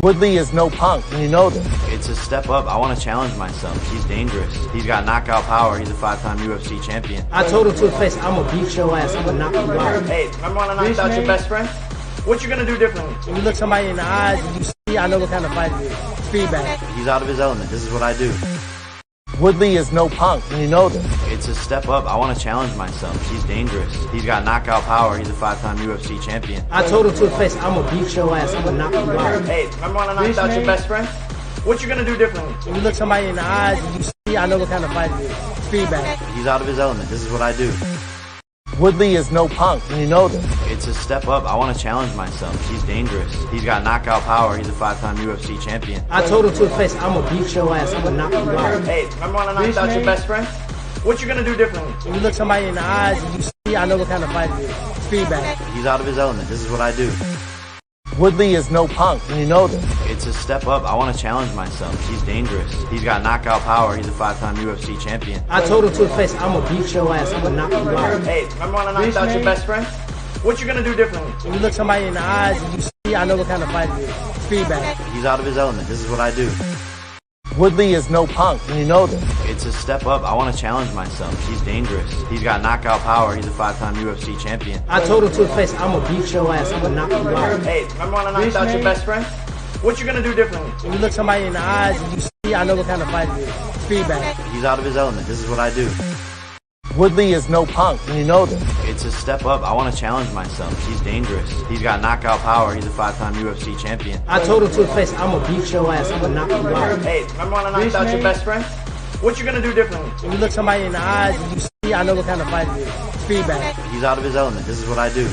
Woodley is no punk, and you know this. It's a step up. I want to challenge myself. He's dangerous. He's got knockout power. He's a 5-time UFC champion. I told him to his face, I'm gonna beat your ass. I'm gonna knock you out. Hey, remember when I knocked out your best friend? What you gonna do differently? When you look somebody in the eyes and you see, I know what kind of fight it is. Feedback. He's out of his element. This is what I do. Woodley is no punk, and you know this. It's a step up. I want to challenge myself. He's dangerous. He's got knockout power. He's a 5-time UFC champion. I told him to his face, I'm gonna beat your ass. I'm gonna knock you out. Hey, remember when I knocked out your best friend? What you gonna do differently? When you look somebody in the eyes and you see, I know what kind of fight it is. Feedback. He's out of his element. This is what I do. Woodley is no punk, and you know this. It's a step up. I want to challenge myself. He's dangerous. He's got knockout power. He's a 5-time UFC champion. I told him to his face, I'm gonna beat your ass. I'm gonna knock you out. Hey, remember when I knocked out your best friend? What you gonna do differently? When you look somebody in the eyes and you see, I know what kind of fight it is. Feedback. He's out of his element. This is what I do. Woodley is no punk, and you know this. It's a step up. I want to challenge myself. He's dangerous. He's got knockout power. He's a 5-time UFC champion. I told him to his face, I'm gonna beat your ass. I'm gonna knock you out. Hey, remember when I knocked out your best friend? What you gonna do differently? When you look somebody in the eyes and you see, I know what kind of fight it is. Feedback. He's out of his element. This is what I do. Woodley is no punk, and you know this. It's a step up. I want to challenge myself. He's dangerous. He's got knockout power. He's a 5-time UFC champion. I told him to his face, I'm gonna beat your ass. I'm gonna knock you out. Hey, remember when I knocked out your best friend? What you gonna do differently? When you look somebody in the eyes and you see, I know what kind of fight it is. Feedback. He's out of his element. This is what I do. Woodley is no punk, and you know this. It's a step up. I want to challenge myself. He's dangerous. He's got knockout power. He's a 5-time UFC champion. I told him to his face, I'm gonna beat your ass. I'm gonna knock you out. Hey, remember when I knocked out your best friend? What you gonna do differently? When you look somebody in the eyes and you see, I know what kind of fight it is. Feedback. He's out of his element. This is what I do.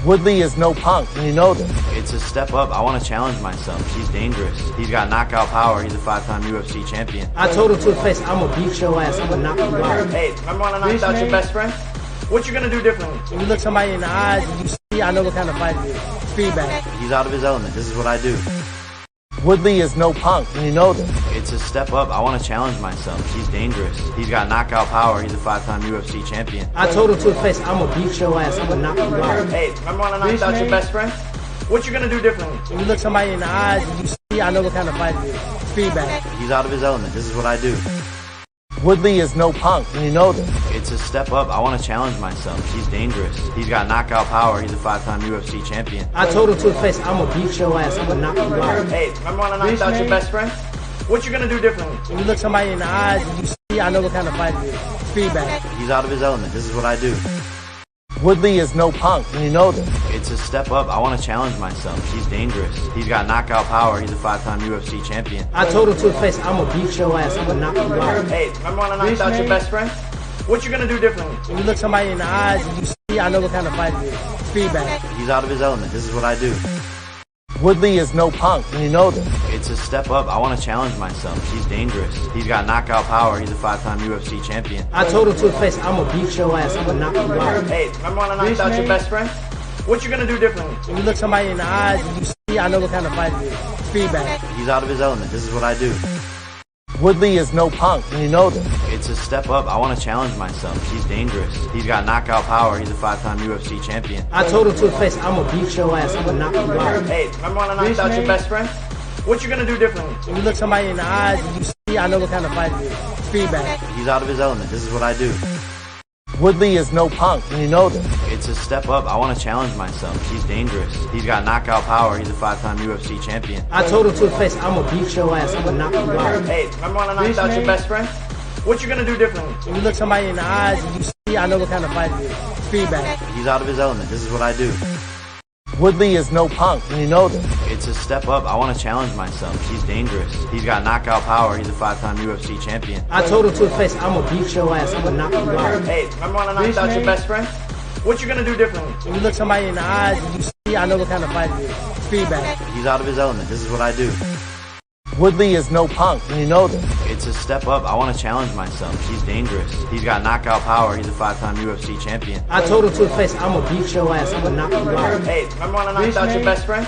Woodley is no punk, and you know this. It's a step up. I want to challenge myself. He's dangerous. He's got knockout power. He's a 5-time UFC champion. I told him to his face, I'm gonna beat your ass. I'm gonna knock you out. Hey, remember when I knocked out your best friend? What you gonna do differently? When you look somebody in the eyes and you see, I know what kind of fight it is. Feedback. He's out of his element. This is what I do. Woodley is no punk, and you know this. It's a step up. I want to challenge myself. He's dangerous. He's got knockout power. He's a 5-time UFC champion. I told him to his face, I'm gonna beat your ass. I'm gonna knock you out. Hey, remember when I knocked out your best friend? What you gonna do differently? When you look somebody in the eyes and you see, I know what kind of fight it is. Feedback. He's out of his element. This is what I do. Woodley is no punk, and you know this. It's a step up. I want to challenge myself. He's dangerous. He's got knockout power. He's a 5-time UFC champion. I told him to his face, I'm gonna beat your ass. I'm gonna knock you out. Hey, remember when I knocked out your best friend? What you gonna do differently? When you look somebody in the eyes and you see, I know what kind of fight it is. Feedback. He's out of his element. This is what I do. Woodley is no punk, and you know this. It's a step up. I want to challenge myself. He's dangerous. He's got knockout power. He's a 5-time UFC champion. I told him to his face, I'm gonna beat your ass. I'm gonna knock you out. Hey, remember when I knocked out your best friend? What you gonna do differently? When you look somebody in the eyes and you see, I know what kind of fight it is. Feedback. He's out of his element. This is what I do. Woodley is no punk, and you know this. It's a step up. I want to challenge myself. He's dangerous. He's got knockout power. He's a 5-time UFC champion. I told him to his face, I'm gonna beat your ass. I'm gonna knock you out. Hey, remember when I knocked out your best friend? What you gonna do differently? When you look somebody in the eyes and you see, I know what kind of fight it is. Feedback. He's out of his element. This is what I do. Woodley is no punk, and you know this. It's a step up. I want to challenge myself. He's dangerous. He's got knockout power. He's a 5-time UFC champion. I told him to his face, I'm gonna beat your ass. I'm gonna knock you out. Hey, remember when I knocked out your best friend? What you gonna do differently? When you look somebody in the eyes and you see, I know what kind of fight it is. Feedback. He's out of his element. This is what I do. Woodley is no punk, and you know this. It's a step up. I want to challenge myself. He's dangerous. He's got knockout power. He's a 5-time UFC champion. I told him to his face, I'm gonna beat your ass. I'm gonna knock you out. Hey, remember when I knocked out your best friend? What you gonna do differently? When you look somebody in the eyes and you see, I know what kind of fight it is. Feedback. He's out of his element. This is what I do. Woodley is no punk, and you know this. It's a step up. I want to challenge myself. He's dangerous. He's got knockout power. He's a 5-time UFC champion. I told him to his face, I'm gonna beat your ass. I'm gonna knock you out. Hey, remember when I knocked out your best friend? What you gonna do differently? When you look somebody in the eyes and you see, I know what kind of fight it is. Feedback. He's out of his element. This is what I do. Woodley is no punk, and you know this. It's a step up. I want to challenge myself. He's dangerous. He's got knockout power. He's a 5-time UFC champion. I told him to his face, I'm gonna beat your ass. I'm gonna knock you out. Hey, remember when I knocked out your best friend?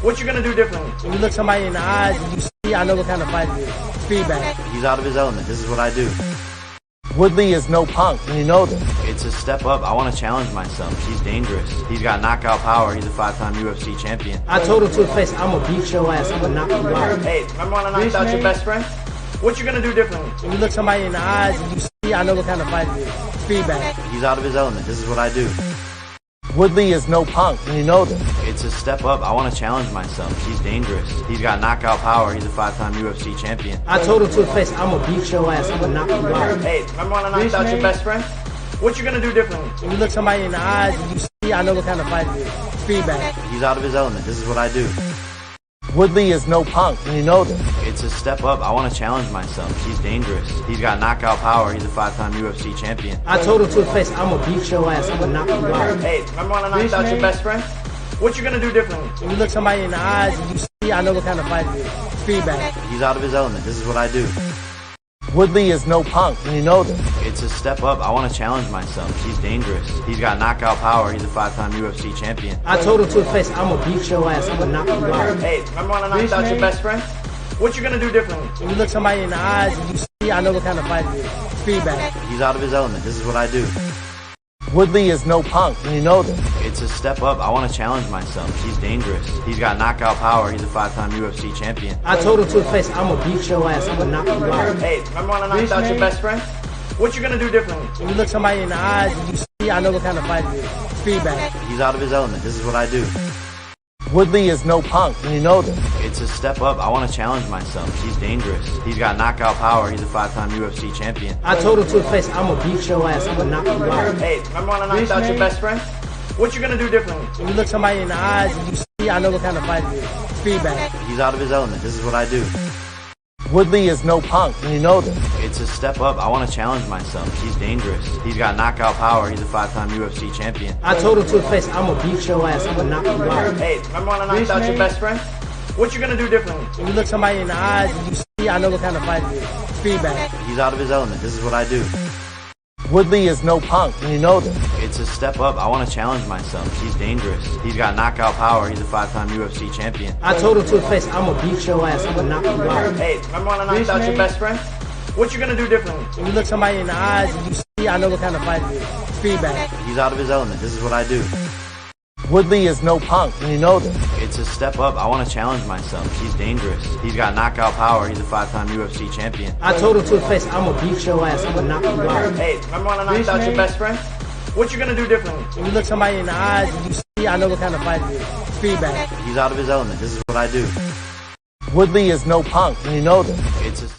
What you gonna do differently? When you look somebody in the eyes and you see, I know what kind of fight it is. Feedback. He's out of his element. This is what I do. Woodley is no punk, and you know this. It's a step up. I want to challenge myself. He's dangerous. He's got knockout power. He's a 5-time UFC champion. I told him to his face, I'm gonna beat your ass. I'm gonna knock you out. Hey, remember when I knocked out your best friend? What you gonna do differently? When you look somebody in the eyes and you see, I know what kind of fight it is. Feedback. He's out of his element. This is what I do. Woodley is no punk, and you know this. It's a step up. I want to challenge myself. He's dangerous. He's got knockout power. He's a 5-time UFC champion. I told him to his face, I'm gonna beat your ass. I'm gonna knock you out. Hey, remember when I knocked out your best friend? What you gonna do differently? When you look somebody in the eyes and you see, I know what kind of fight it is. Feedback. He's out of his element. This is what I do. Woodley is no punk, and you know this. It's a step up. I want to challenge myself. He's dangerous. He's got knockout power. He's a 5-time UFC champion. I told him to his face, I'm gonna beat your ass. I'm gonna knock you out. Hey, remember when I knocked out your best friend? What you gonna do differently? When you look somebody in the eyes and you see, I know what kind of fight it is. Feedback. He's out of his element. This is what I do. Woodley is no punk, and you know this. It's a step up. I want to challenge myself. He's dangerous. He's got knockout power. He's a 5-time UFC champion. I told him to his face, I'm gonna beat your ass. I'm gonna knock you out. Hey, remember when I knocked out your best friend? What you gonna do differently? When you look somebody in the eyes and you see, I know what kind of fight it is. Feedback. He's out of his element. This is what I do. Woodley is no punk, and you know this. It's a step up. I want to challenge myself. He's dangerous. He's got knockout power. He's a 5-time UFC champion. I told him to his face, I'm gonna beat your ass. I'm gonna knock you out. Hey, remember when I knocked out your best friend? What you gonna do differently? When you look somebody in the eyes and you see, I know what kind of fight it is. Feedback. He's out of his element. This is what I do. Woodley is no punk, and you know this. It's a step up. I want to challenge myself. He's dangerous. He's got knockout power. He's a 5-time UFC champion. I told him to his face, I'm gonna beat your ass. I'm gonna knock you out. Hey, remember when I knocked out your best friend? What you gonna do differently? When you look somebody in the eyes and you see, I know what kind of fight it is. Feedback. He's out of his element. This is what I do. Woodley is no punk, and you know this. It's a step up. I want to challenge myself. He's dangerous. He's got knockout power. He's a 5-time UFC champion. I told him to his face, I'm gonna beat your ass. I'm gonna knock you out. Hey, remember when I knocked out your best friend? What you gonna do differently? When you look somebody in the eyes and you see, I know what kind of fight it is. Feedback. He's out of his element. This is what I do. Woodley is no punk, and you know this. It's a step up. I want to challenge myself. He's dangerous. He's got knockout power. He's a 5-time UFC champion. I told him to his face, I'm gonna beat your ass. I'm gonna knock you out. Hey, remember when I knocked out your best friend? What you gonna do differently? When you look somebody in the eyes and you see, I know what kind of fight it is. Feedback. He's out of his element. This is what I do. Woodley is no punk, and you know this. It's a step up. I want to challenge myself. He's dangerous. He's got knockout power. He's a 5-time UFC champion. I told him to his face, I'm gonna beat your ass. I'm gonna knock you out. Hey, remember when I knocked out your best friend? What you gonna do differently? When you look somebody in the eyes and you see, I know what kind of fight it is. Feedback. He's out of his element. This is what I do. Woodley is no punk, and you know this. It's a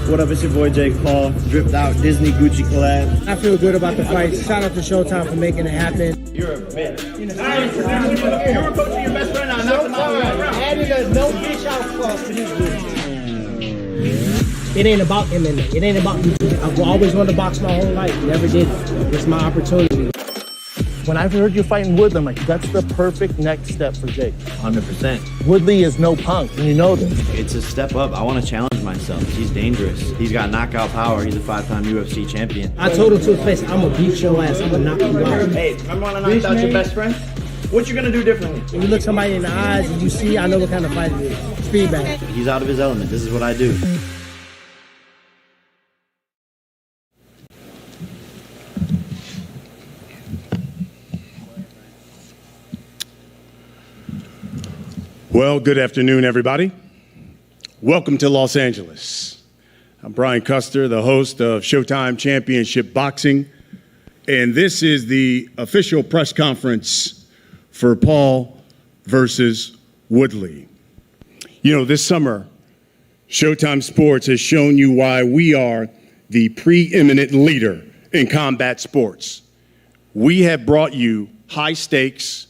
What up, it's your boy Jake Paul, dripped out Disney Gucci collab. I feel good about the fight. Shout out to Showtime for making it happen. You're a bitch. You were coaching your best friend now, not the mom. Added a no bitch out clause to this bitch. It ain't about him in there. It ain't about me. I've always wanted to box my whole life. Never did it. It's my opportunity. When I heard you fighting Woodley, I'm like, that's the perfect next step for Jake. 100%. Woodley is no punk, and you know this. It's a step up. I want to challenge myself. He's dangerous. He's got knockout power. He's a 5-time UFC champion. I told him to his face, I'm gonna beat your ass. I'm gonna knock you out. Hey, remember when I knocked out your best friend? What you gonna do differently? When you look somebody in the eyes and you see, I know what kind of fight it is. Feedback. He's out of his element. This is what I do. Well, good afternoon, everybody. Welcome to Los Angeles. I'm Brian Custer, the host of Showtime Championship Boxing, and this is the official press conference for Paul versus Woodley. You know, this summer, Showtime Sports has shown you why we are the preeminent leader in combat sports. We have brought you high stakes,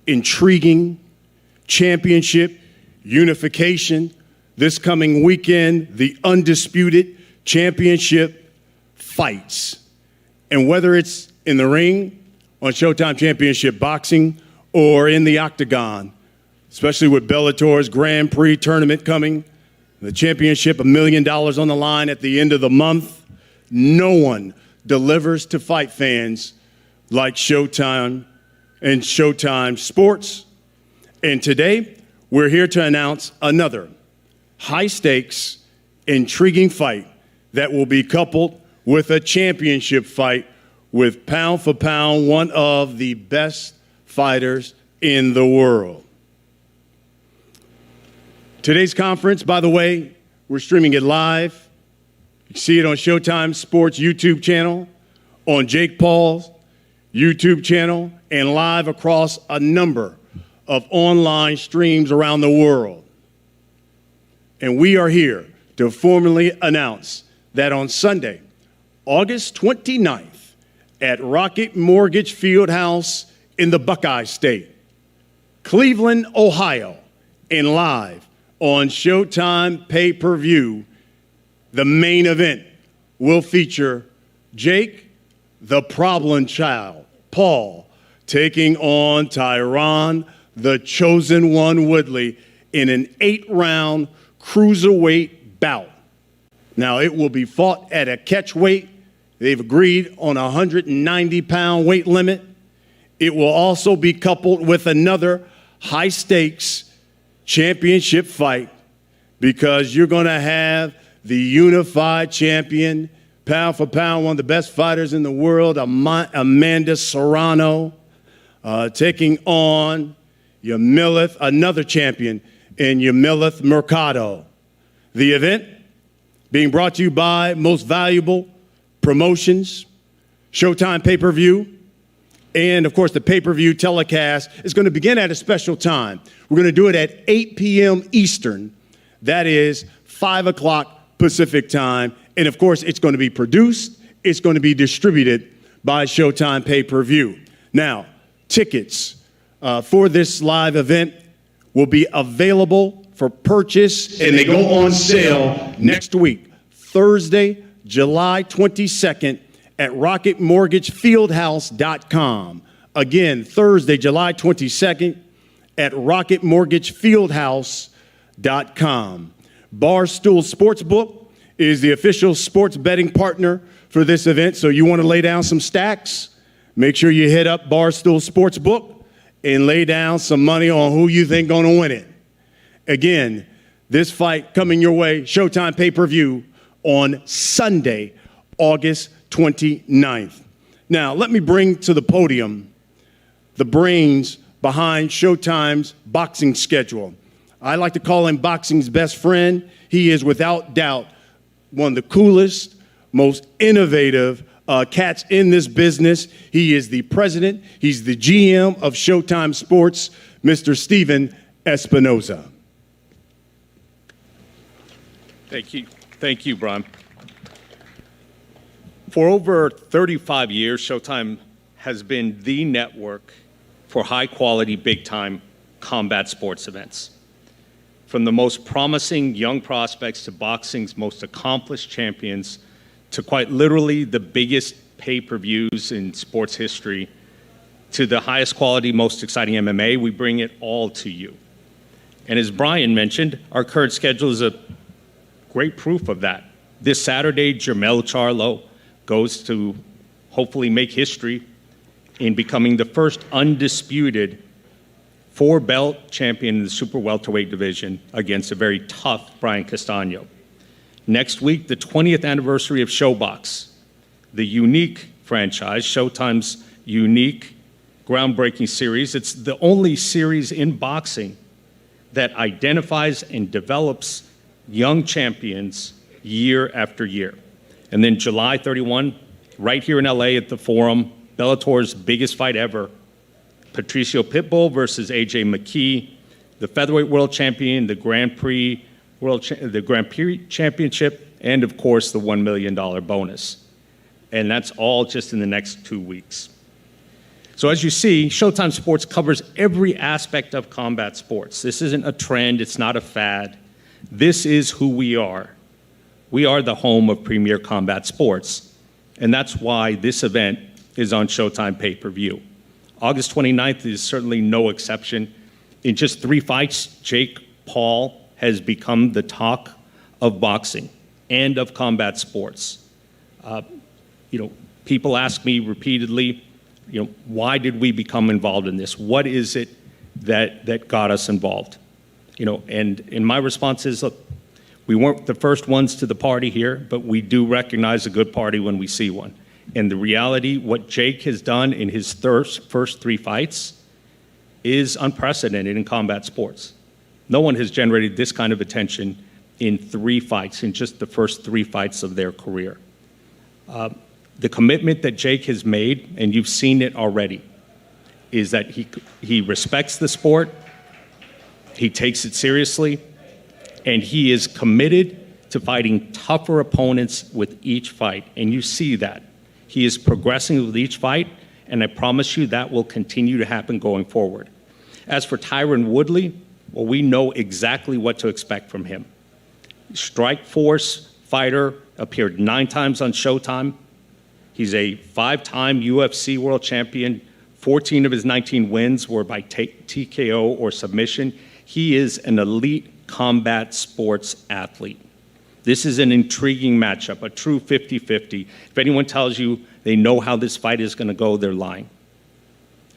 intriguing, championship, unification, this coming weekend, the undisputed championship fights. And whether it's in the ring, on Showtime Championship Boxing, or in the octagon, especially with Bellator's Grand Prix tournament coming, the championship, $1 million on the line at the end of the month, no one delivers to fight fans like Showtime and Showtime Sports. And today, we're here to announce another high-stakes, intriguing fight that will be coupled with a championship fight with pound for pound one of the best fighters in the world. Today's conference, by the way, we're streaming it live. You see it on Showtime Sports YouTube channel, on Jake Paul's YouTube channel, and live across a number of online streams around the world. And we are here to formally announce that on Sunday, August 29th, at Rocket Mortgage Fieldhouse in the Buckeye State, Cleveland, Ohio, and live on Showtime pay-per-view, the main event will feature Jake, the problem child, Paul, taking on Tyron, the chosen one, Woodley, in an 8-round cruiserweight bout. Now, it will be fought at a catch weight. They've agreed on a 190-pound weight limit. It will also be coupled with another high-stakes championship fight because you're going to have the unified champion, pound for pound, one of the best fighters in the world, Amanda Serrano, taking on Yamileth, another champion in Yamileth Mercado. The event being brought to you by Most Valuable Promotions, Showtime pay-per-view, and of course the pay-per-view telecast is going to begin at a special time. We're going to do it at 8 p.m. Eastern. That is 5 o'clock Pacific time. And of course it's going to be produced. It's going to be distributed by Showtime pay-per-view. Now, tickets for this live event will be available for purchase, and they go on sale next week, Thursday, July 22nd at rocketmortgagefieldhouse.com. Again, Thursday, July 22nd at rocketmortgagefieldhouse.com. Barstool Sportsbook is the official sports betting partner for this event, so you want to lay down some stacks, make sure you hit up Barstool Sportsbook and lay down some money on who you think going to win it. Again, this fight coming your way, Showtime pay-per-view on Sunday, August 29th. Now, let me bring to the podium the brains behind Showtime's boxing schedule. I like to call him boxing's best friend. He is without doubt one of the coolest, most innovative cats in this business. He is the president. He's the GM of Showtime Sports, Mr. Steven Espinoza. Thank you. Thank you, Brian. For over 35 years, Showtime has been the network for high-quality, big-time combat sports events. From the most promising young prospects to boxing's most accomplished champions to quite literally the biggest pay-per-views in sports history to the highest quality, most exciting MMA, we bring it all to you. And as Brian mentioned, our current schedule is a great proof of that. This Saturday, Jermell Charlo goes to hopefully make history in becoming the first undisputed four-belt champion in the super welterweight division against a very tough Brian Castano. Next week, the 20th anniversary of ShowBox, the unique franchise, Showtime's unique, groundbreaking series. It's the only series in boxing that identifies and develops young champions year after year. And then July 31, right here in LA at the Forum, Bellator's biggest fight ever, Patricio Pitbull versus AJ McKee, the featherweight world champion, the Grand Prix championship, and of course the $1 million bonus. And that's all just in the next 2 weeks. So as you see, Showtime Sports covers every aspect of combat sports. This isn't a trend, it's not a fad. This is who we are. We are the home of premier combat sports, and that's why this event is on Showtime pay-per-view. August 29th is certainly no exception. In just 3 fights, Jake Paul has become the talk of boxing and of combat sports. People ask me repeatedly, why did we become involved in this? What is it that got us involved? And my response is, look, we weren't the first ones to the party here, but we do recognize a good party when we see one. And the reality, what Jake has done in his first 3 fights is unprecedented in combat sports. No one has generated this kind of attention in 3 fights, in just the first 3 fights of their career. The commitment that Jake has made, and you've seen it already, is that he respects the sport, he takes it seriously, and he is committed to fighting tougher opponents with each fight. And you see that. He is progressing with each fight, and I promise you that will continue to happen going forward. As for Tyron Woodley, well, we know exactly what to expect from him. Strike Force fighter, appeared 9 times on Showtime. He's a 5-time UFC world champion. 14 of his 19 wins were by TKO or submission. He is an elite combat sports athlete. This is an intriguing matchup, a true 50-50. If anyone tells you they know how this fight is going to go, they're lying.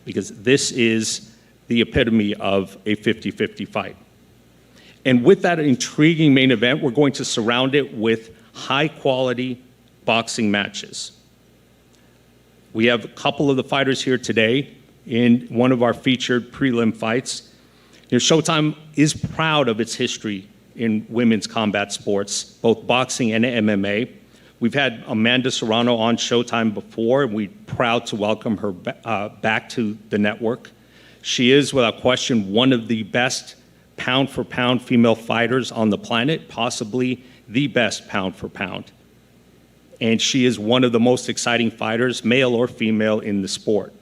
Because this is the epitome of a 50-50 fight. And with that intriguing main event, we're going to surround it with high-quality boxing matches. We have a couple of the fighters here today in one of our featured prelim fights. Showtime is proud of its history in women's combat sports, both boxing and MMA. We've had Amanda Serrano on Showtime before, and we're proud to welcome her back to the network. She is, without question, one of the best pound-for-pound female fighters on the planet, possibly the best pound-for-pound. And she is one of the most exciting fighters, male or female, in the sport.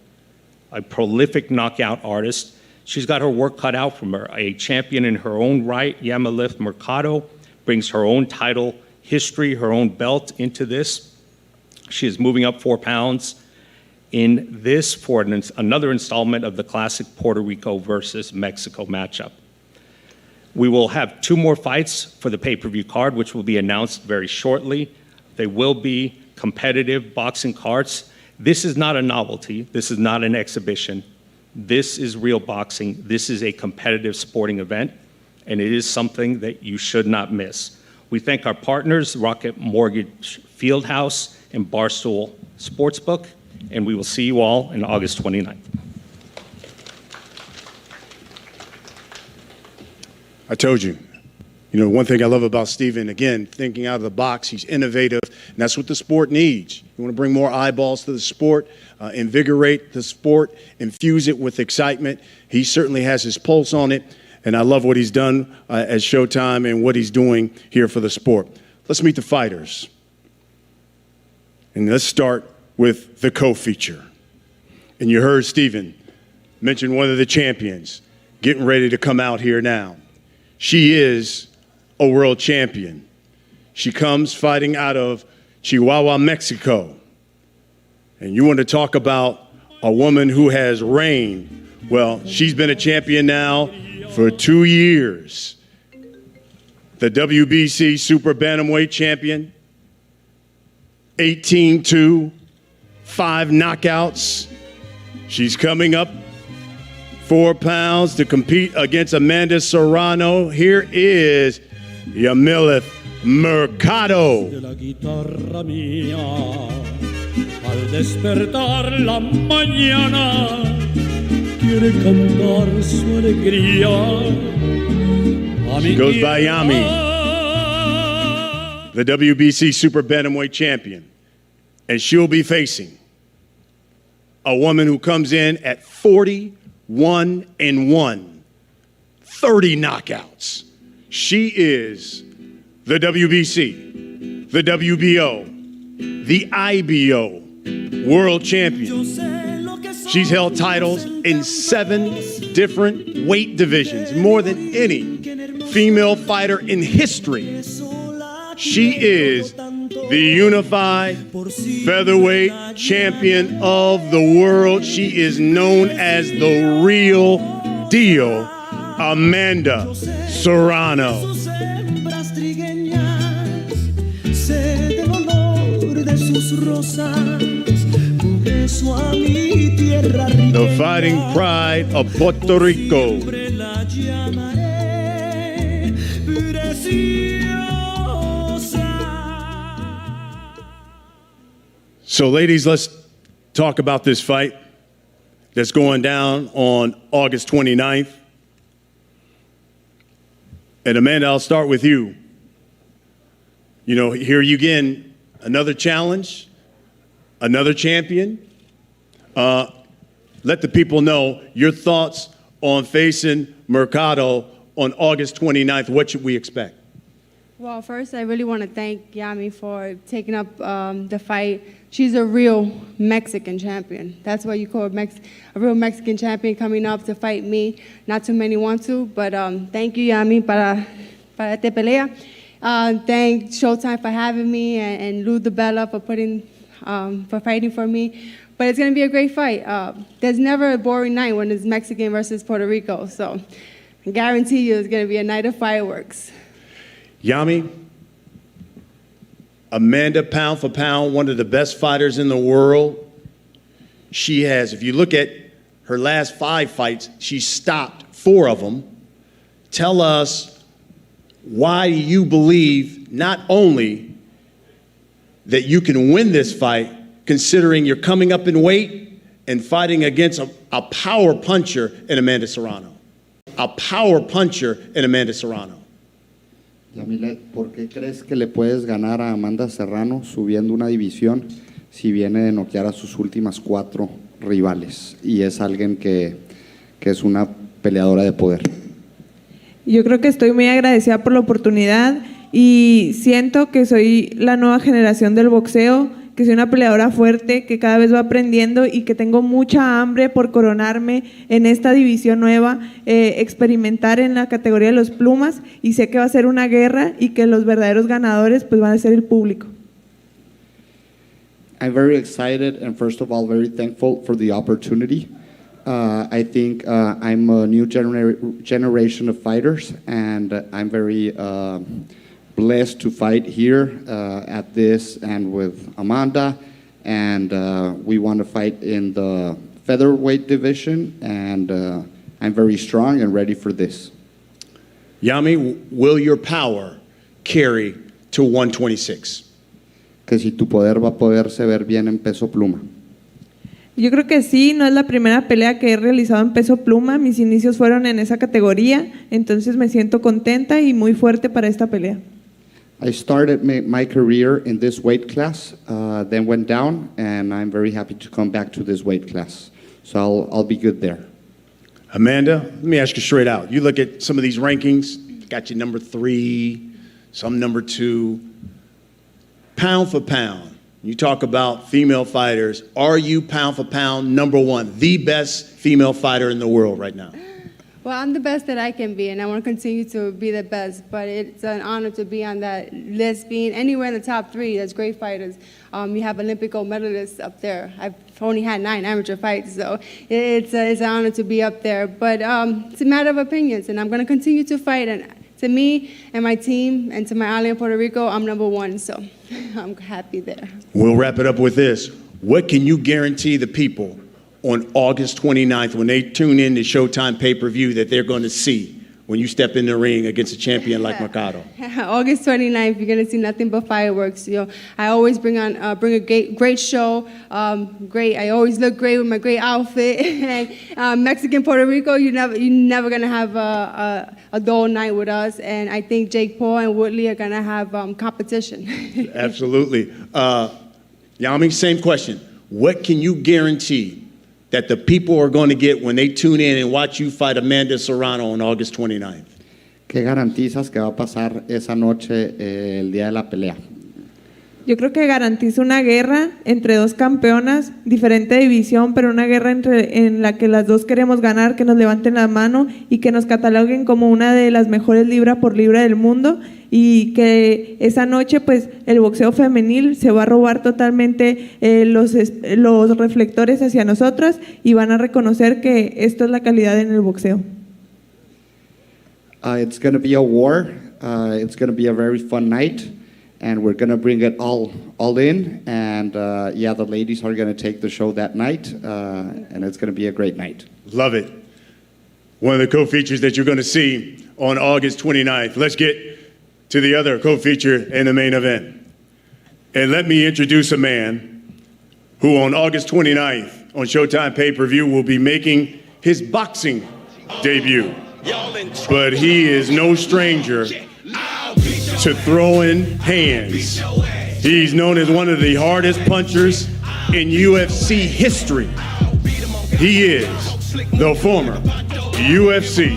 A prolific knockout artist. She's got her work cut out from her. A champion in her own right, Yamalith Mercado, brings her own title history, her own belt into this. She is moving up 4 pounds in this for another installment of the classic Puerto Rico versus Mexico matchup. We will have 2 more fights for the pay-per-view card, which will be announced very shortly. They will be competitive boxing cards. This is not a novelty. This is not an exhibition. This is real boxing. This is a competitive sporting event, and it is something that you should not miss. We thank our partners, Rocket Mortgage Fieldhouse and Barstool Sportsbook, and we will see you all on August 29th. I told you. One thing I love about Steven, again, thinking out of the box, he's innovative, and that's what the sport needs. You want to bring more eyeballs to the sport, invigorate the sport, infuse it with excitement. He certainly has his pulse on it, and I love what he's done at Showtime and what he's doing here for the sport. let's meet the fighters. And let's start with the co-feature. And you heard Steven mention one of the champions getting ready to come out here now. She is a world champion. She comes fighting out of Chihuahua, Mexico. And you want to talk about a woman who has reigned. Well, she's been a champion now for 2 years. The WBC Super Bantamweight champion, 18-2, 5 knockouts. She's coming up 4 pounds to compete against Amanda Serrano. Here is Yamileth Mercado. De la guitarra mía, al despertar la mañana, quiere cantar su alegría. She goes by Yami, the WBC Super Bantamweight champion. And she'll be facing a woman who comes in at 41-1, 30 knockouts. She is the WBC, the WBO, the IBO world champion. She's held titles in 7 different weight divisions, more than any female fighter in history. She is the unified featherweight champion of the world. She is known as the real deal, Amanda Serrano. The fighting pride of Puerto Rico. So, ladies, let's talk about this fight that's going down on August 29th. And Amanda, I'll start with you. You know, here you again, another challenge, another champion. Let the people know your thoughts on facing Mercado on August 29th. What should we expect? Well, first, I really want to thank Yami for taking up the fight. She's a real Mexican champion. That's why you call her a real Mexican champion coming up to fight me. Not too many want to, but thank you, Yami, para esta pelea. Thank Showtime for having me and Lou DeBella for fighting for me. But it's going to be a great fight. There's never a boring night when it's Mexican versus Puerto Rico. So I guarantee you it's going to be a night of fireworks. Yami, Amanda, pound for pound, one of the best fighters in the world. She has, if you look at her last 5 fights, she stopped 4 of them. Tell us why you believe not only that you can win this fight, considering you're coming up in weight and fighting against a power puncher in Amanda Serrano. A power puncher in Amanda Serrano. Yamilet, ¿por qué crees que le puedes ganar a Amanda Serrano subiendo una división si viene de noquear a sus últimas 4 rivales y es alguien que es una peleadora de poder? Yo creo que estoy muy agradecida por la oportunidad y siento que soy la nueva generación del boxeo, que soy una peleadora fuerte, que cada vez va aprendiendo y que tengo mucha hambre por coronarme en esta división nueva, experimentar en la categoría de los plumas, y sé que va a ser una guerra y que los verdaderos ganadores pues van a ser el público. I'm very excited and first of all very thankful for the opportunity. I think I'm a new generation of fighters and I'm very blessed to fight here at this and with Amanda, and we want to fight in the featherweight division, and I'm very strong and ready for this. Yami, will your power carry to 126? Que si tu poder va a poderse ver bien en peso pluma. Yo creo que sí, no es la primera pelea que he realizado en peso pluma, mis inicios fueron en esa categoría, entonces me siento contenta y muy fuerte para esta pelea. I started my career in this weight class, then went down, and I'm very happy to come back to this weight class. So I'll be good there. Amanda, let me ask you straight out. You look at some of these rankings, got you number 3, some number 2. pound for pound, you talk about female fighters, are you pound for pound number one, the best female fighter in the world right now? Well, I'm the best that I can be, and I want to continue to be the best. But it's an honor to be on that list, being anywhere in the top 3. That's great fighters. You have Olympic gold medalists up there. I've only had 9 amateur fights, so it's an honor to be up there. But it's a matter of opinions, and I'm going to continue to fight. And to me and my team and to my ally in Puerto Rico, I'm number 1, so I'm happy there. We'll wrap it up with this. What can you guarantee the people on August 29th when they tune in to Showtime pay-per-view that they're going to see when you step in the ring against a champion like Mercado? August 29th, you're going to see nothing but fireworks. You know, I always bring a great show. I always look great with my great outfit. And Mexican Puerto Rico, you're never going to have a dull night with us. And I think Jake Paul and Woodley are going to have competition. Absolutely. Yami, same question. What can you guarantee that the people are going to get when they tune in and watch you fight Amanda Serrano on August 29th? ¿Qué garantizas que va a pasar esa noche el día de la pelea? Yo creo que garantiza una guerra entre 2 campeonas, diferente división, pero una guerra en la que las dos queremos ganar, que nos levanten la mano y que nos cataloguen como una de las mejores libra por libra del mundo, y que esa noche pues el boxeo femenil se va a robar totalmente los reflectores hacia nosotras y van a reconocer que esto es la calidad en el boxeo. It's going to be a war. It's going to be a very fun night. And we're going to bring it all in. And yeah, the ladies are going to take the show that night. And it's going to be a great night. Love it. One of the co-features that you're going to see on August 29th. Let's get to the other co-feature in the main event. And let me introduce a man who on August 29th on Showtime pay-per-view will be making his boxing debut. But he is no stranger to throwing hands. He's known as one of the hardest punchers in UFC history. He is the former UFC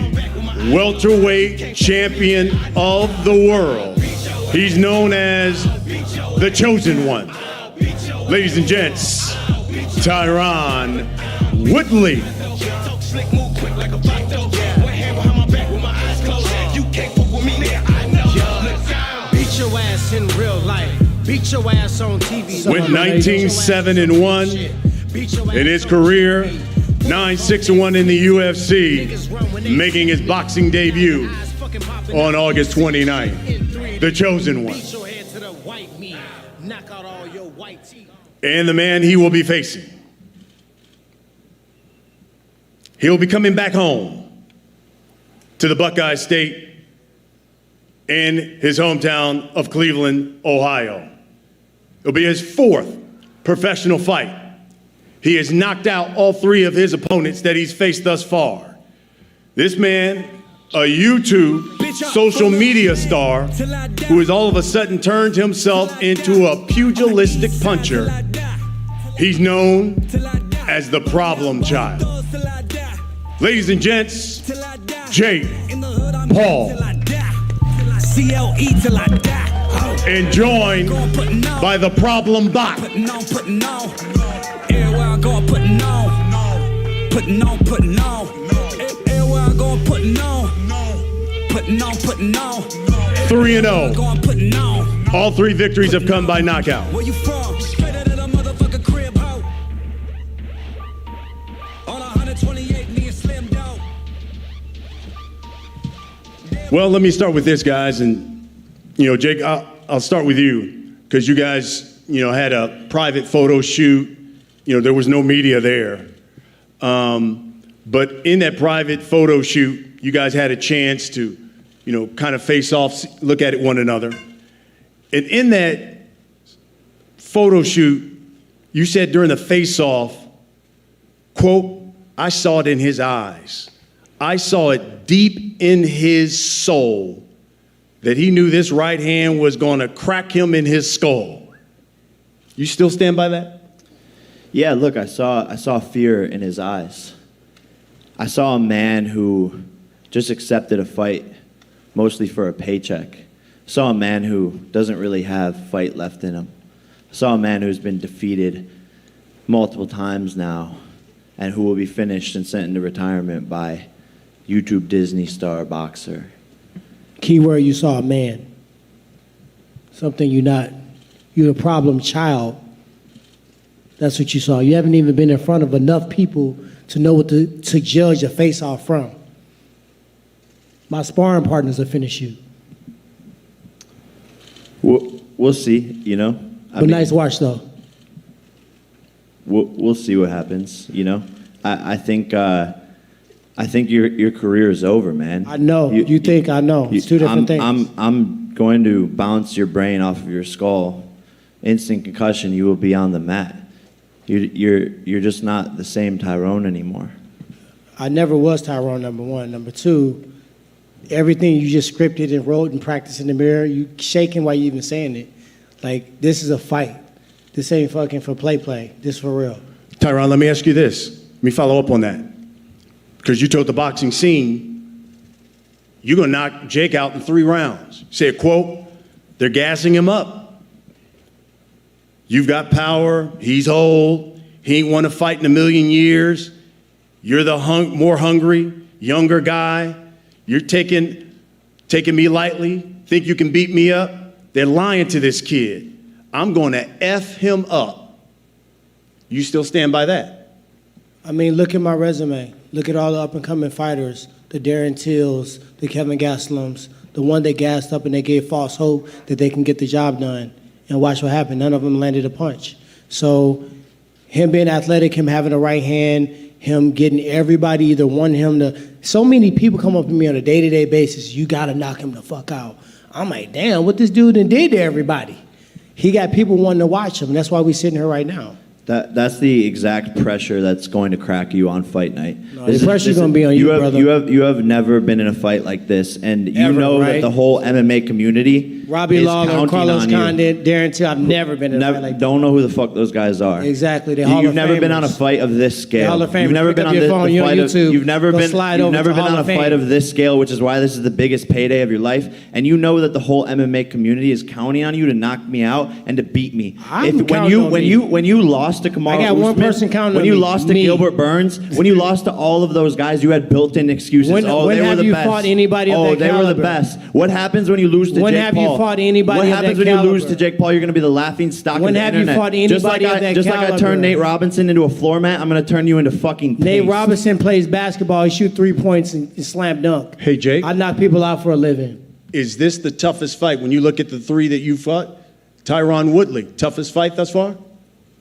welterweight champion of the world. He's known as the Chosen One. Ladies and gents, Tyron Woodley. Your ass in real life. Beat your ass on TV. With 19-7-1 in his career, 9-6-1 in the UFC, making his boxing debut on August 29th. The Chosen One. And the man he will be facing. He'll be coming back home to the Buckeye State in his hometown of Cleveland, Ohio. It'll be his 4th professional fight. He has knocked out all 3 of his opponents that he's faced thus far. This man, a YouTube social media star who has all of a sudden turned himself into a pugilistic puncher. He's known as the Problem Child. Ladies and gents, Jake Paul. CLE till I die. And joined by the Problem Bot. Everywhere I go, I'm putting on. Putting on. Everywhere I go, I'm putting on. Putting on. 3-0. All 3 victories have come by knockout. Where you from? Straight out of the motherfucking crib, ho. On 128, me and Slim Dog. Well, let me start with this, guys. And, Jake, I'll start with you because you guys, had a private photo shoot. There was no media there. But in that private photo shoot, you guys had a chance to, kind of face off, look at one another. And in that photo shoot, you said during the face-off, quote, I saw it in his eyes. I saw it deep in his soul that he knew this right hand was going to crack him in his skull. You still stand by that? Yeah, look, I saw fear in his eyes. I saw a man who just accepted a fight mostly for a paycheck, saw a man who doesn't really have fight left in him. I saw a man who's been defeated multiple times now and who will be finished and sent into retirement by YouTube Disney star boxer. Keyword, you saw a man. Something you're not. You're a problem child. That's what you saw. You haven't even been in front of enough people to know what to judge a face-off from. My sparring partners will finish you. We'll see, you know. But nice watch, though. We'll see what happens, you know. I think your career is over, man. I know. You think I know. It's two different things. I'm going to bounce your brain off of your skull. Instant concussion, you will be on the mat. You're just not the same Tyron anymore. I never was Tyron, number one. Number two, everything you just scripted and wrote and practiced in the mirror, you shaking while you even saying it. Like, this is a fight. This ain't fucking for play. This for real. Tyron, let me ask you this. Let me follow up on that. Because you told the boxing scene, you're going to knock Jake out in 3 rounds. You say a quote, they're gassing him up. You've got power. He's old. He ain't won a fight in a million years. You're the more hungry, younger guy. You're taking me lightly. Think you can beat me up? They're lying to this kid. I'm going to F him up. You still stand by that? I mean, look at my resume. Look at all the up-and-coming fighters, the Darren Tills, the Kevin Gaslams, the one that gassed up and they gave false hope that they can get the job done. And watch what happened. None of them landed a punch. So him being athletic, him having a right hand, him getting everybody either wanting him to. So many people come up to me on a day-to-day basis, you got to knock him the fuck out. I'm like, damn, what this dude done did to everybody? He got people wanting to watch him. That's why we're sitting here right now. That's the exact pressure that's going to crack you on fight night. No, the pressure's going to be on you, brother. You have never been in a fight like this, and you Ever, know right? that the whole MMA community Robbie is Lawler, counting Carlos on you. Condit, Darren Till. I've never been in a fight like that. Don't know who the fuck those guys are. Exactly. You've never been on a fight of this scale. Hall of Famers. You've never Pick been up on your the phone, you're on fight of. YouTube. You've never Go been. slide You've over never to been Hall on a of fight Fame. of this scale, which is why this is the biggest payday of your life. And you know that the whole MMA community is counting on you to knock me out and to beat me. When you lost to Kamaru I got one Usman, person counting when on you me. lost to Me. Gilbert Burns, when you lost to all of those guys, you had built-in excuses. When they have were the you best. fought anybody of that they were the caliber? best. What happens when you lose to When Jake have Paul? you fought anybody What of happens that when you lose caliber? to Jake Paul? You're going to be the laughing stock When of the have you internet. fought anybody just like of that like I caliber? turned Nate Robinson into a floor mat, I'm going to turn you into fucking Nate paste. Robinson plays basketball. He shoot 3 points and slam dunk. Hey, Jake. I knock people out for a living. Is this the toughest fight? When you look at the 3 that you fought, Tyron Woodley, toughest fight thus far?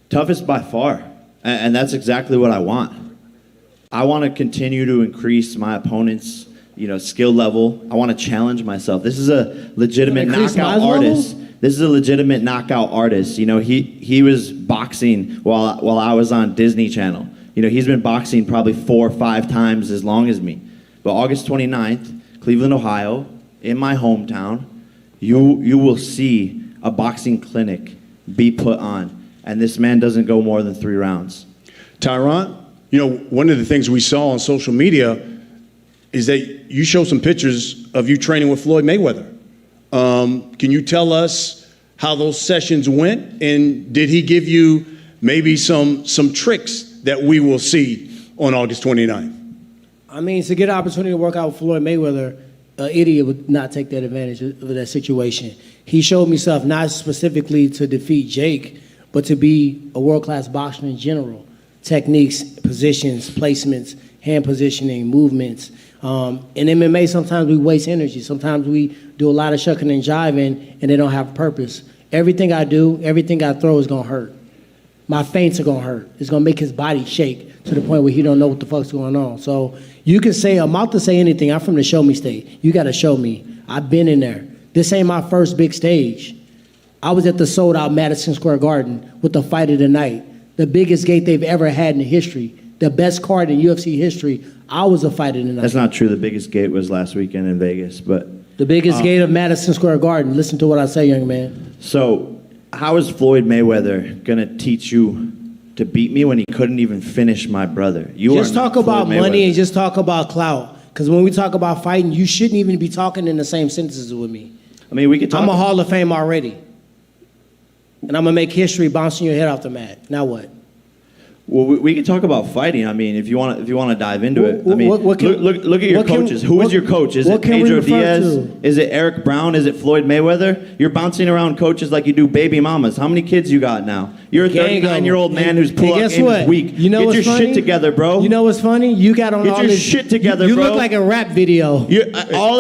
Toughest by far. And that's exactly what I want. I want to continue to increase my opponent's, skill level. I want to challenge myself. This is a legitimate knockout artist. This is a legitimate knockout artist. He was boxing while I was on Disney Channel. He's been boxing probably 4 or 5 times as long as me. But August 29th, Cleveland, Ohio, in my hometown, you will see a boxing clinic be put on. And this man doesn't go more than 3 rounds. Tyron, one of the things we saw on social media is that you show some pictures of you training with Floyd Mayweather. Can you tell us how those sessions went? And did he give you maybe some tricks that we will see on August 29th? I mean, to get an opportunity to work out with Floyd Mayweather, an idiot would not take that advantage of that situation. He showed me stuff not specifically to defeat Jake, but to be a world-class boxer in general. Techniques, positions, placements, hand positioning, movements. In MMA, sometimes we waste energy. Sometimes we do a lot of shucking and jiving, and they don't have purpose. Everything I do, everything I throw is going to hurt. My feints are going to hurt. It's going to make his body shake to the point where he don't know what the fuck's going on. So you can say, I'm out to say anything. I'm from the show me state. You got to show me. I've been in there. This ain't my first big stage. I was at the sold-out Madison Square Garden with the fight of the night, the biggest gate they've ever had in history, the best card in UFC history. I was a fight of the night. That's not true. The biggest gate was last weekend in Vegas, but the biggest gate of Madison Square Garden. Listen to what I say, young man. So, how is Floyd Mayweather gonna teach you to beat me when he couldn't even finish my brother? Just talk about money and just talk about clout. Because when we talk about fighting, you shouldn't even be talking in the same sentences with me. I mean, we could talk. I'm a Hall of Fame already. And I'm going to make history bouncing your head off the mat. Now what? Well, we can talk about fighting. I mean, if you want to dive into it. I mean, what can- look at your what can- coaches. Who is your coach? Is what it can we Pedro refer Diaz? to? Is it Eric Brown? Is it Floyd Mayweather? You're bouncing around coaches like you do baby mamas. How many kids you got now? You're a Gang of 39-year-old them. man who's And pull-up guess game what? is weak. You know Get what's your funny? shit together, bro. You know what's funny? You got on Get all your this shit together, you bro. look like a rap video.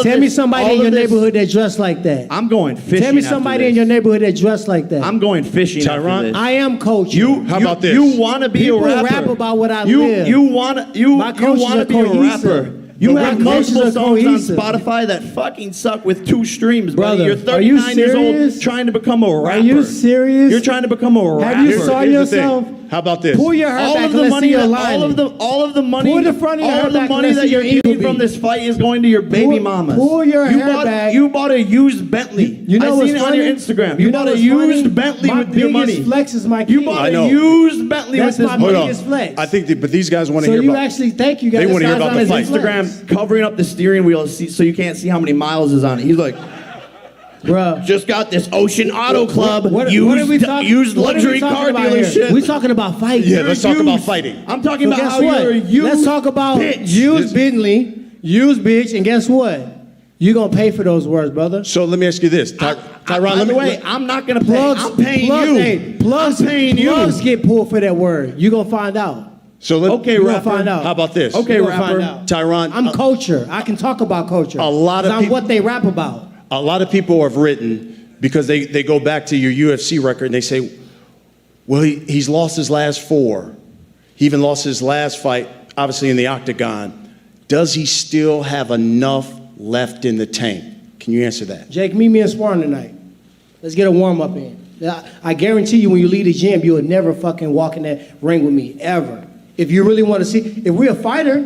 Tell me somebody in your neighborhood that dressed like that. I'm going fishing. Tell me after somebody this. in your neighborhood that dressed like that. I'm going fishing. Tyron? After this. I am coaching. How about this? You want to be People a rapper. rap about what I you, live. You want to My coaches are be a cohesive. rapper. You My have coaches multiple are songs cohesive. on Spotify that fucking suck with 2 streams, Brother, You're are you 39 years serious? old trying to become a rapper. Are you serious? You're trying to become a rapper. Have you saw Here's the yourself? thing. How about this? Pull your hair all back of the and let's money see your that, all of the money, Pull the front of your all hair of the back and money let's that see you're your getting eagle from beat. this fight is going to your baby mamas. Pull your hair back. You bought a used Bentley. You know I what's seen it on funny? your Instagram. You You know bought a what's used funny? Bentley My with your money. biggest flex is my You kid. bought I a know. used Bentley That's with this my money. biggest flex. I think but these guys want to So hear you about. actually thank you guys. They wanna hear This guy's about on the his fight. Instagram. Instagram covering up the steering wheel so you can't see how many miles is on it. He's like, Bro. just got this Ocean Auto Club What used, are we talking? used what are we luxury talking car about here? dealership. We're talking about fighting. Yeah, let's talk about Used. fighting. I'm talking So about guess how what? you're a used Let's talk about bitch. used Bentley, used bitch, and guess what? You're gonna pay for those words, brother. So let me ask you this, Tyron. By Let the me. way, I'm not gonna pay. Plugs, I'm paying plugs, you. Hey, plugs, I'm paying you. plugs get pulled for that word. You're gonna find out. So let, Okay, You're gonna rapper. find out. How about this? Okay, You're gonna find rapper. out. Tyron, I'm culture. I can talk about culture. A lot of 'Cause I'm peop- what they rap about. A lot of people have written because they go back to your UFC record and they say, well, he's lost his last 4. He even lost his last fight, obviously in the octagon. Does he still have enough left in the tank? Can you answer that? Jake, meet me in sparring tonight. Let's get a warm up in. I guarantee you, when you leave the gym, you will never fucking walk in that ring with me ever. If you really want to see, if we're a fighter,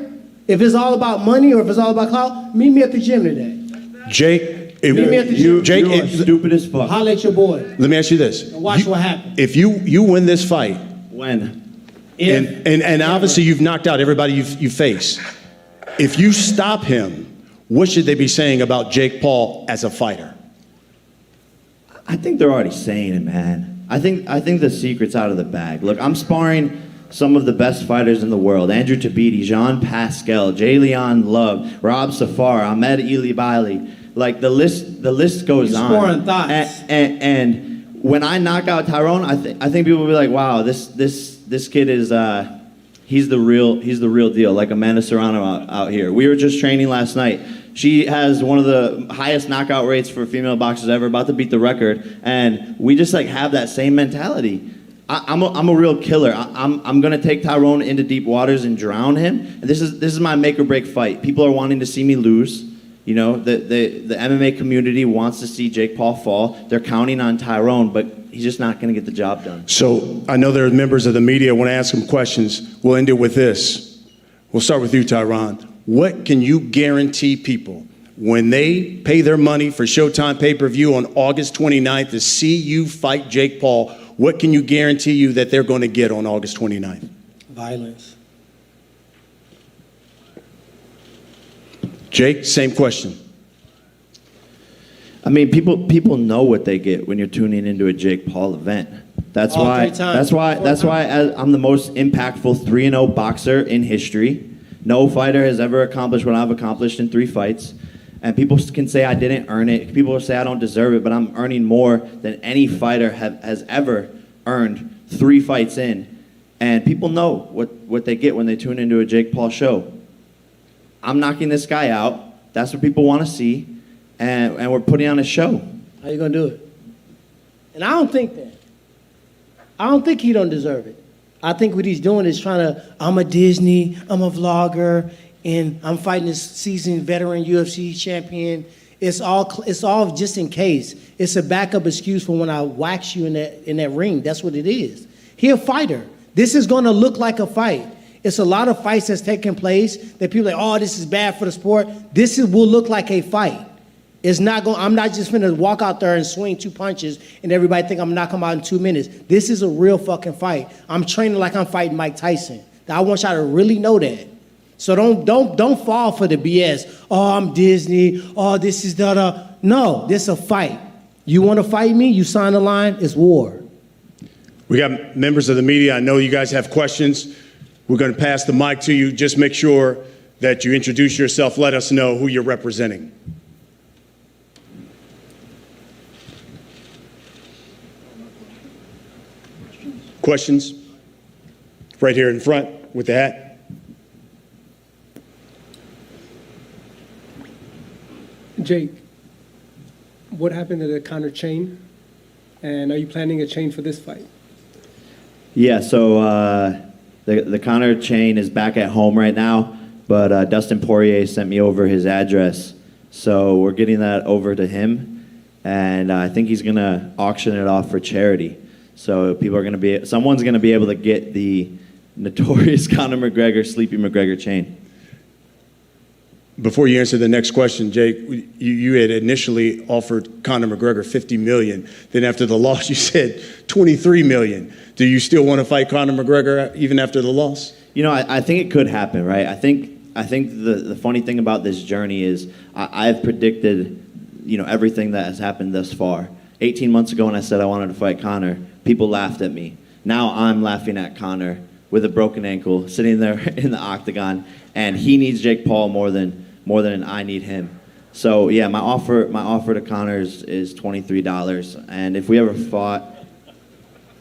if it's all about money or if it's all about clout, meet me at the gym today. Jake, Meet me at the gym. Jake, You are stupid as fuck. Holla at your boy let me ask you this. and watch what happens. If you win this fight, When? and obviously you've knocked out everybody you face, if you stop him, what should they be saying about Jake Paul as a fighter? I think they're already saying it, man. I think the secret's out of the bag. Look, I'm sparring some of the best fighters in the world: Andrew Tabiti, Jean Pascal, Jayleon Love, Rob Safar, Ahmed Ilibaili. Like the list goes on. Sparring thoughts. And when I knock out Tyron, I think people will be like, wow, this kid is he's the real deal. Like Amanda Serrano out here. We were just training last night. She has one of the highest knockout rates for female boxers ever, about to beat the record, and we just like have that same mentality. I'm a real killer. I'm gonna take Tyron into deep waters and drown him. And this is my make or break fight. People are wanting to see me lose. You know, the MMA community wants to see Jake Paul fall. They're counting on Tyron, but he's just not going to get the job done. So I know there are members of the media. I want to ask them questions. We'll end it with this. We'll start with you, Tyron. What can you guarantee people when they pay their money for Showtime pay-per-view on August 29th to see you fight Jake Paul? What can you guarantee you that they're going to get on August 29th? Violence. Jake, same question. I mean, people know what they get when you're tuning into a Jake Paul event. That's All why. 3 times. That's why I'm the most impactful 3-0 boxer in history. No fighter has ever accomplished what I've accomplished in 3 fights. And people can say I didn't earn it. People will say I don't deserve it, but I'm earning more than any fighter has ever earned 3 fights in. And people know what they get when they tune into a Jake Paul show. I'm knocking this guy out. That's what people want to see. And we're putting on a show. How you gonna do it? And I don't think that. I don't think he don't deserve it. I think what he's doing is trying to, I'm a Disney, I'm a vlogger, and I'm fighting this seasoned veteran UFC champion. It's all just in case. It's a backup excuse for when I wax you in that ring. That's what it is. He a fighter. This is gonna look like a fight. It's a lot of fights that's taking place that people are like, oh, this is bad for the sport. Will look like a fight. It's not going. I'm not just gonna walk out there and swing 2 punches and everybody think I'm knocking him out in 2 minutes. This is a real fucking fight. I'm training like I'm fighting Mike Tyson. I want y'all to really know that. So don't fall for the BS. Oh, I'm Disney. Oh, this is da. No, this is a fight. You want to fight me? You sign the line. It's war. We got members of the media. I know you guys have questions. We're going to pass the mic to you. Just make sure that you introduce yourself. Let us know who you're representing. Questions? Right here in front with the hat. Jake, what happened to the Conor chain? And are you planning a chain for this fight? Yeah, so the Conor chain is back at home right now, but Dustin Poirier sent me over his address. So we're getting that over to him, and I think he's going to auction it off for charity. So someone's going to be able to get the notorious Conor McGregor, Sleepy McGregor chain. Before you answer the next question, Jake, you had initially offered Conor McGregor $50 million. Then after the loss, you said $23 million. Do you still want to fight Conor McGregor even after the loss? You know, I think it could happen, right? I think the funny thing about this journey is I've predicted, everything that has happened thus far. 18 months ago when I said I wanted to fight Conor, people laughed at me. Now I'm laughing at Conor with a broken ankle, sitting there in the octagon, and he needs Jake Paul more than I need him. So yeah, my offer to Conor is $23, and if we ever fought,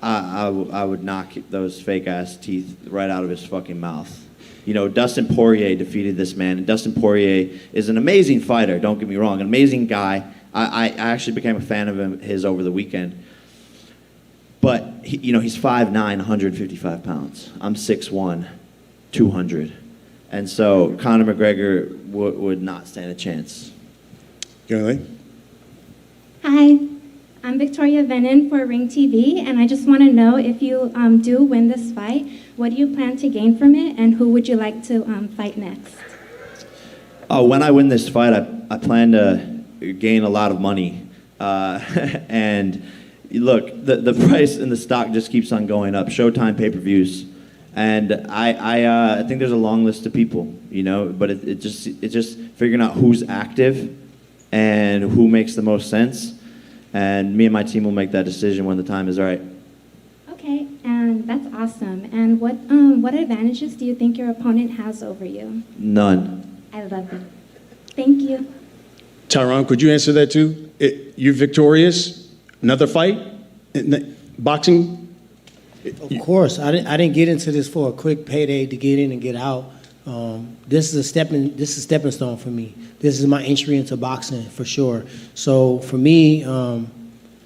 I would knock those fake ass teeth right out of his fucking mouth. Dustin Poirier defeated this man, and Dustin Poirier is an amazing fighter. Don't get me wrong, an amazing guy. I actually became a fan of his over the weekend. But he's 5'9", 155 pounds. I'm 6'1", 200. And so Conor McGregor would not stand a chance. Hi, I'm Victoria Venin for Ring TV, and I just want to know if you do win this fight, what do you plan to gain from it, and who would you like to fight next? When I win this fight, I plan to gain a lot of money. And look, the price in the stock just keeps on going up. Showtime pay-per-views. And I think there's a long list of people, but it's just figuring out who's active and who makes the most sense. And me and my team will make that decision when the time is right. Okay, and that's awesome. And what advantages do you think your opponent has over you? None. I love it. Thank you. Tyron, could you answer that too? You're victorious? Another fight? Boxing? Of course, I didn't get into this for a quick payday to get in and get out. This is a stepping stone for me. This is my entry into boxing for sure. So for me, I'm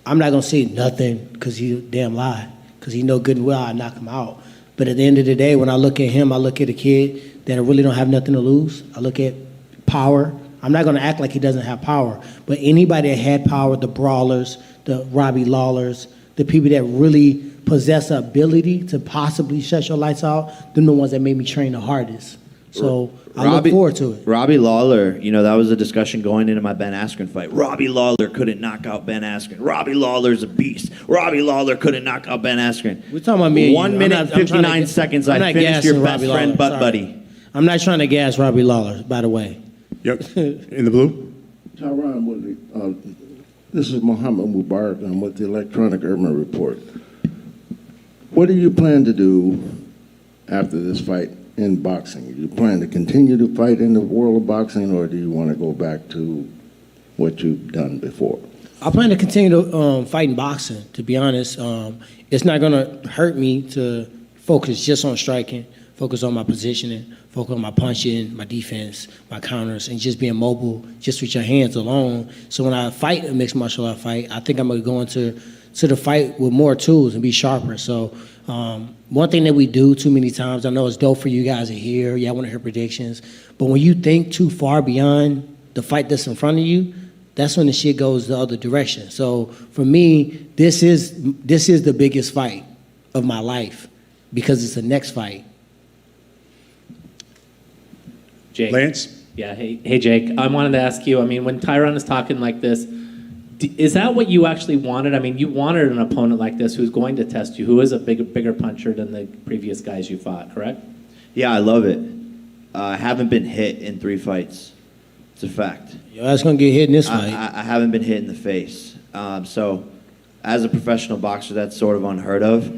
not gonna say nothing because he damn lie, because he know good and well I knock him out. But at the end of the day, when I look at him, I look at a kid that really don't have nothing to lose. I look at power. I'm not gonna act like he doesn't have power, but anybody that had power, the brawlers, the Robbie Lawlers, the people that really possess the ability to possibly shut your lights out, them the ones that made me train the hardest. So I look forward to it. Robbie Lawler, that was a discussion going into my Ben Askren fight. Robbie Lawler couldn't knock out Ben Askren. Robbie Lawler's a beast. Robbie Lawler couldn't knock out Ben Askren. We're talking about me. 1 minute, 59 seconds. I finished your best friend, butt buddy. I'm not trying to gas Robbie Lawler, by the way. Yep. In the blue. Tyron Woodley. This is Mohammed Mubarak. I'm with the Electronic Urban Report. What do you plan to do after this fight in boxing? Do you plan to continue to fight in the world of boxing, or do you want to go back to what you've done before? I plan to continue to fight in boxing, to be honest. It's not going to hurt me to focus just on striking, focus on my positioning, focus on my punching, my defense, my counters, and just being mobile just with your hands alone. So when I fight a mixed martial art fight, I think I'm going to go into the fight with more tools and be sharper. So one thing that we do too many times, I know it's dope for you guys to hear, I want to hear predictions, but when you think too far beyond the fight that's in front of you, that's when the shit goes the other direction. So for me, this is the biggest fight of my life because it's the next fight. Jake. Lance? Yeah, hey Jake. I wanted to ask you, when Tyron is talking like this, is that what you actually wanted? You wanted an opponent like this who's going to test you, who is a bigger puncher than the previous guys you fought, correct? Yeah, I love it. I haven't been hit in 3 fights. It's a fact. Your ass gonna get hit in this fight. I haven't been hit in the face. So as a professional boxer, that's sort of unheard of.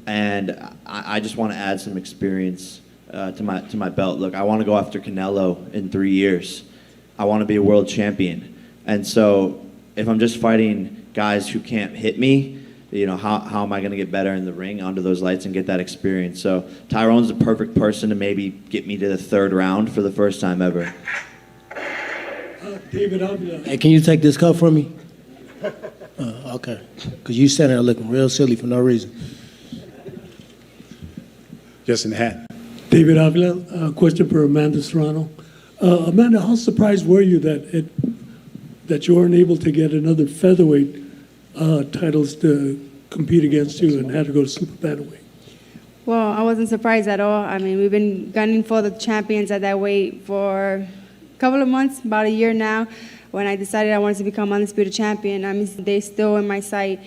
And I just want to add some experience to my belt. Look, I want to go after Canelo in 3 years. I want to be a world champion. And so if I'm just fighting guys who can't hit me, you know, how am I going to get better in the ring under those lights and get that experience? So Tyron's the perfect person to maybe get me to the 3rd round for the first time ever. David Avila. Hey, can you take this cup from me? Okay. Because you sitting there looking real silly for no reason. Just in the hat. David Avila, a question for Amanda Serrano. Amanda, how surprised were you that you weren't able to get another featherweight titles to compete against you and had to go to super bantamweight? Well, I wasn't surprised at all. I mean, we've been gunning for the champions at that weight for a couple of months, about a year now. When I decided I wanted to become undisputed champion, I mean, they're still in my sight.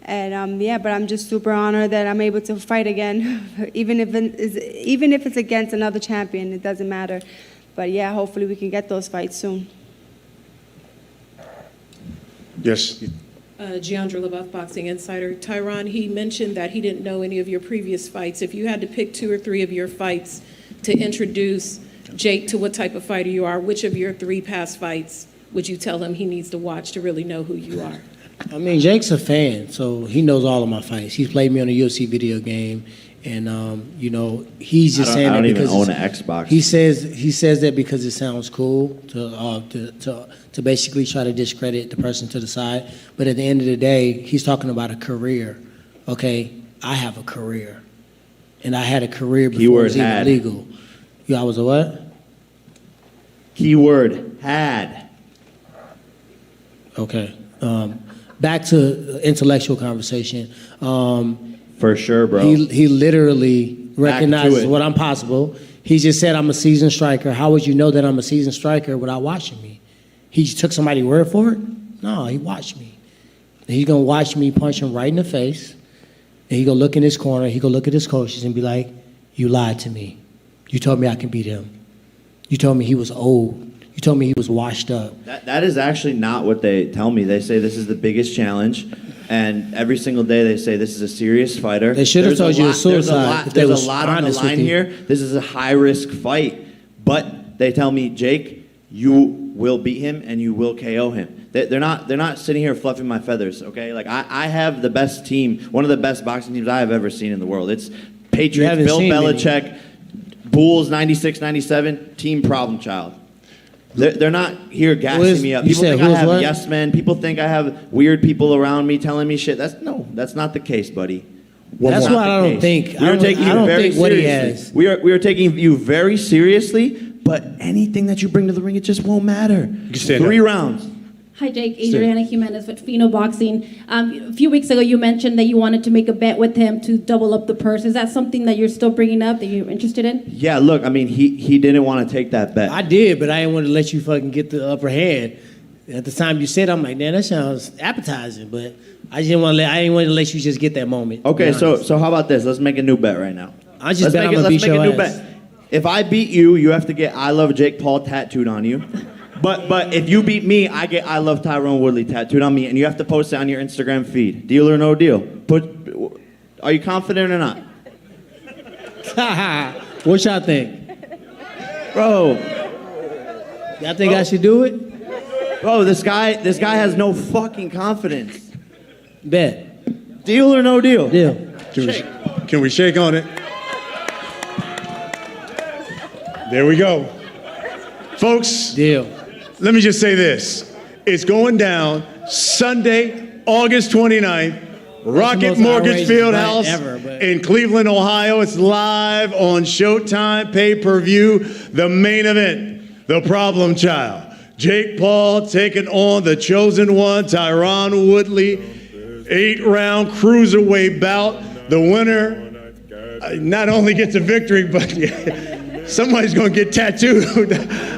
And yeah, but I'm just super honored that I'm able to fight again, even if it's against another champion, it doesn't matter. But yeah, hopefully we can get those fights soon. Yes. Giandra LaBeouf, Boxing Insider. Tyron, he mentioned that he didn't know any of your previous fights. If you had to pick 2 or 3 of your fights to introduce Jake to what type of fighter you are, which of your 3 past fights would you tell him he needs to watch to really know who you are? I mean, Jake's a fan, so he knows all of my fights. He's played me on a UFC video game, and you know, he's just saying that because I don't even own an Xbox. He says that because it sounds cool to basically try to discredit the person to the side. But at the end of the day, he's talking about a career. Okay, I have a career, and I had a career before it was even legal. Yeah, I was a what? Keyword had. Okay. Back to intellectual conversation. For sure, bro. He literally recognizes what I'm possible. He just said I'm a seasoned striker. How would you know that I'm a seasoned striker without watching me? He took somebody's word for it? No, he watched me. And he's going to watch me punch him right in the face. And he going to look in his corner. He going to look at his coaches and be like, you lied to me. You told me I can beat him. You told me he was old. You told me he was washed up. That is actually not what they tell me. They say this is the biggest challenge, and every single day they say this is a serious fighter. They should have told you it was suicide. There's a lot on the line here. This is a high-risk fight. But they tell me, Jake, you will beat him and you will KO him. They're not sitting here fluffing my feathers, okay? Like, I have the best team, one of the best boxing teams I have ever seen in the world. It's Patriots, Bill Belichick, Bulls, 96, 97, team problem child. They're not here gassing me up. People think I have yes men. People think I have weird people around me telling me shit. That's not the case, buddy. That's what I don't think. I don't think what he has. We are taking you very seriously, but anything that you bring to the ring, it just won't matter. 3 rounds. Hi, Jake. Adriana Jimenez with Fino Boxing. A few weeks ago, you mentioned that you wanted to make a bet with him to double up the purse. Is that something that you're still bringing up, that you're interested in? Yeah, look, I mean, he didn't want to take that bet. I did, but I didn't want to let you fucking get the upper hand. At the time you said, I'm like, man, that sounds appetizing, but I didn't want to let you just get that moment. Okay, so how about this? Let's make a new bet right now. I just bet I'm going to beat your ass. Bet. If I beat you, you have to get I Love Jake Paul tattooed on you. But if you beat me, I get I Love Tyron Woodley tattooed on me, and you have to post it on your Instagram feed. Deal or no deal? Are you confident or not? What y'all think? Bro. Y'all think I should do it? Bro, this guy has no fucking confidence. Bet. Deal or no deal? Deal. Can we shake on it? There we go. Folks. Deal. Let me just say this. It's going down Sunday, August 29th, Rocket Mortgage Fieldhouse in Cleveland, Ohio. It's live on Showtime, pay-per-view, the main event, The Problem Child. Jake Paul taking on the chosen one, Tyron Woodley, 8-round cruiserweight bout. The winner not only gets a victory, but somebody's going to get tattooed.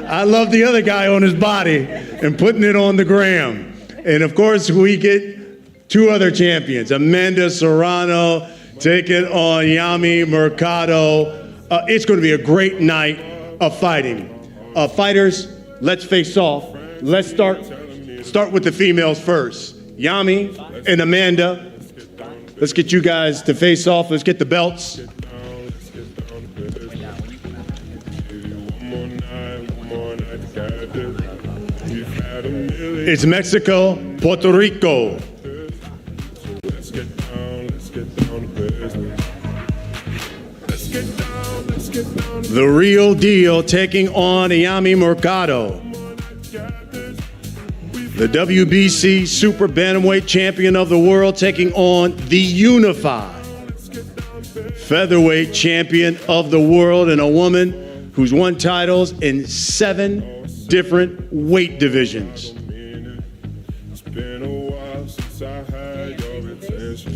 I love the other guy on his body and putting it on the gram. And of course, we get 2 other champions. Amanda Serrano taking on Yami Mercado. It's going to be a great night. of fighting. Fighters, let's face off. Let's start with the females first. Yami and Amanda, let's get you guys to face off. Let's get the belts. It's Mexico, Puerto Rico. The Real Deal taking on Yami Mercado. The WBC Super Bantamweight Champion of the World taking on the Unified Featherweight Champion of the World, and a woman who's won titles in 7 different weight divisions.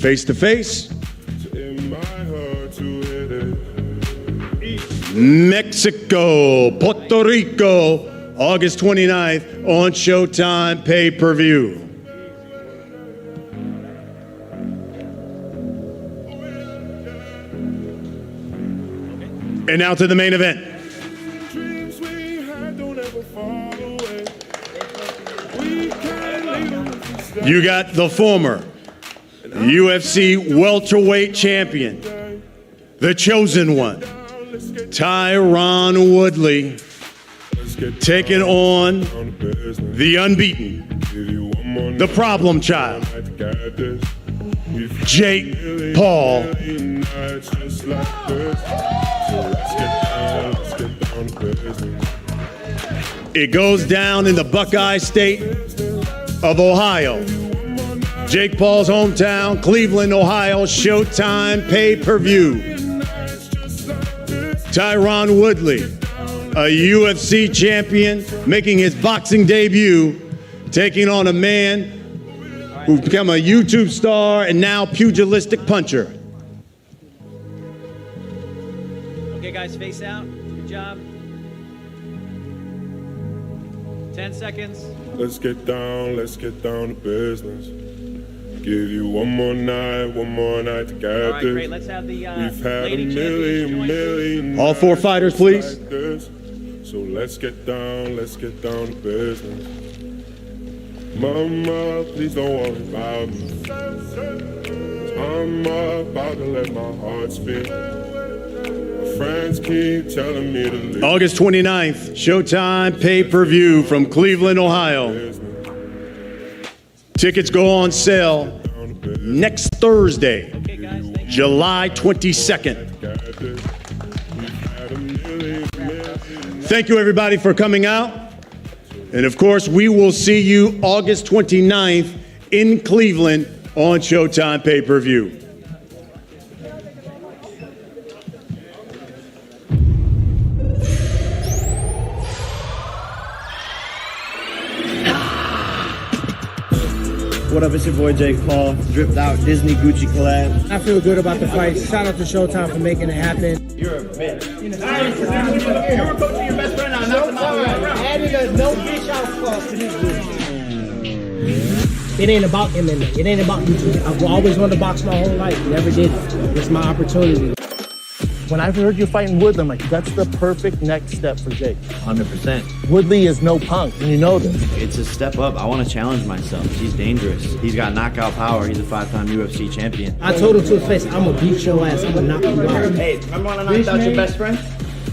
Face to face. Mexico, Puerto Rico, August 29th on Showtime pay-per-view. And now to the main event. You got the former UFC welterweight champion, the chosen one, Tyron Woodley, taking on the unbeaten, the problem child, Jake Paul. It goes down in the Buckeye State of Ohio. Jake Paul's hometown, Cleveland, Ohio, Showtime pay-per-view. Tyron Woodley, a UFC champion, making his boxing debut, taking on a man who's become a YouTube star and now pugilistic puncher. Okay, guys, face out. Good job. 10 seconds. Let's get down to business. Give you one more night to get All right, this. great. Let's have the We've had lady a million All 4 fighters, please. like this. So let's get down to business. Mama, please don't worry about me. I'm about to let my heart speak. My friends keep telling me to leave. August 29th, Showtime pay-per-view from Cleveland, Ohio. Tickets go on sale next Thursday, July 22nd. Thank you, everybody, for coming out. And, of course, we will see you August 29th in Cleveland on Showtime pay-per-view. What up, it's your boy Jake Paul, dripped out Disney Gucci collab. I feel good about the fight. Shout out to Showtime for making it happen. You're a bitch. You're coaching your best friend now. Added a no bitch out clause to this bitch. It ain't about MMA. It ain't about YouTube. I've always wanted to box my whole life. Never did. It's my opportunity. When I heard you fighting Woodley, I'm like, that's the perfect next step for Jake. 100%. Woodley is no punk, and you know this. It's a step up. I want to challenge myself. He's dangerous. He's got knockout power. He's a 5-time UFC champion. I told him to his face, I'm gonna beat your ass. I'm gonna knock you out. Hey, remember when I knocked out your best friend?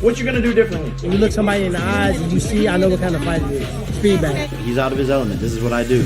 What you gonna do differently? When you look somebody in the eyes and you see, I know what kind of fight it is. Feedback. He's out of his element. This is what I do.